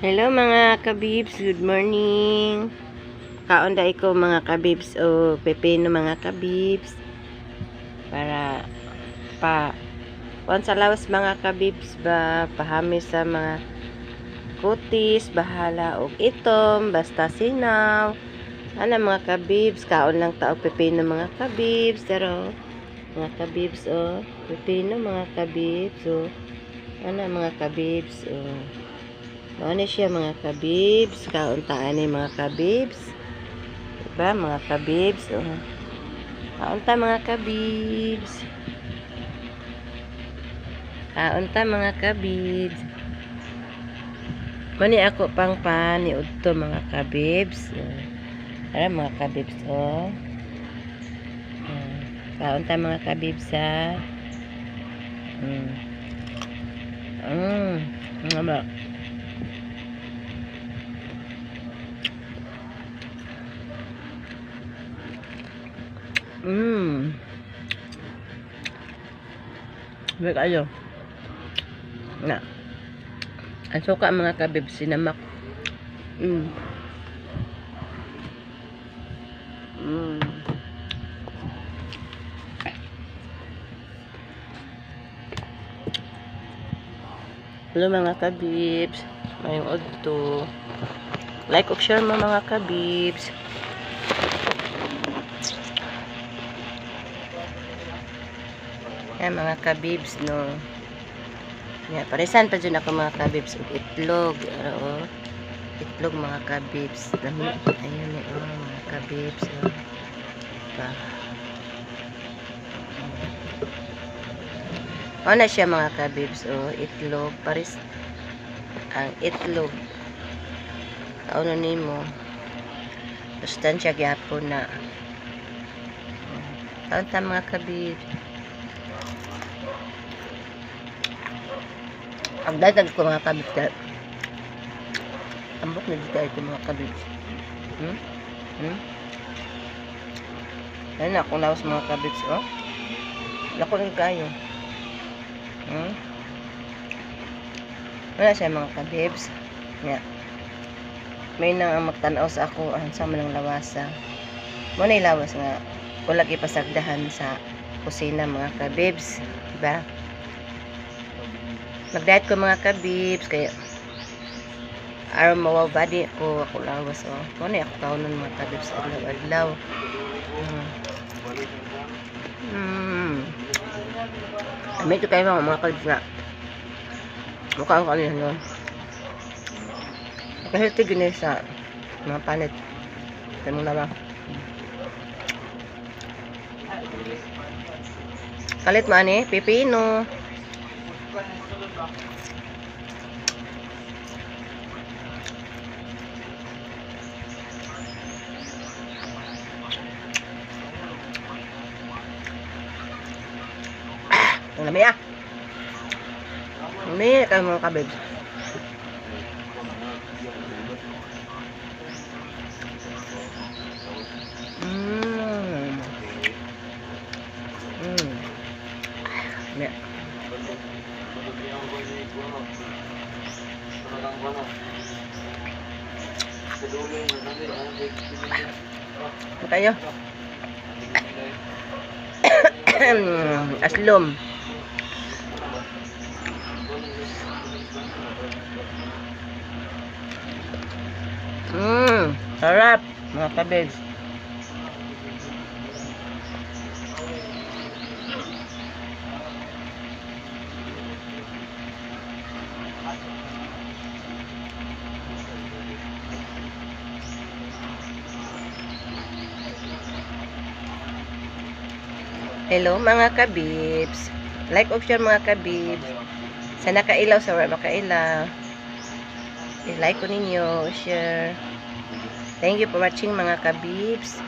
Hello mga kabibs, good morning. Kaunda ko mga kabibs o pepino mga kabibs para pa once alawas mga kabibs ba pahami sa mga kutis, bahala og itom, basta sinaw. Ana mga kabibs, kaon lang ta og pepino mga kabibs, pero mga kabibs o pepino mga kabibs o ana mga kabibs o ano siya mga kabibs, kauntaan ni mga kabibs. Diba mga kabibs? Oh. Kaunta mga kabibs. Kaunta mga kabibs. Mani ako pang pani udto mga kabibs. Ara mga kabibs oh. Kaunta mga kabibs ha. Ano ba? Baik ayo. Na. Ang suka mga kabibs sinamak. Hello mga kabibs. Mayong udto. Like o share mo mga kabibs. Yan mga kabibs no. Yan, parisan pa dyan ako mga kabibs ug itlog. Oh. Itlog mga kabibs. Ayun eh oh, mga kabibs. Oh. Ano siya mga kabibs oh, itlog paris ang itlog kauno nimo sustansya gyapon na kaunta mga kabibs. Ang dadag ko mga kabibs ambok na dito ito mga kabibs. Yan akong lawas mga kabibs oh, lako rin kayo. Wala siya mga kabibs. Yeah. May nang magtanaw sa ako sa manang lawasa. Mo na ilawas nga wala ipasagdahan sa kusina mga kabibs, diba? Mag-diet ko mga kabibs kaya araw mawaw body ako lawas oh. Mo na ako kaunon mga kabibs adlaw-adlaw. Medyo kayo mga kabibs nga mukha ang kanina no. Kasi tigin sa mga panit ito mong naman kalit man eh pipino ang lami ah. Ini kayo mga kabibs. Ya. Kayo. Aslom. Sarap mga kabibs. Hello mga kabibs. Like o share mga kabibs. Sa nakailaw sa wala makailaw. I-like ko ninyo, share. Thank you for watching mga kabibs.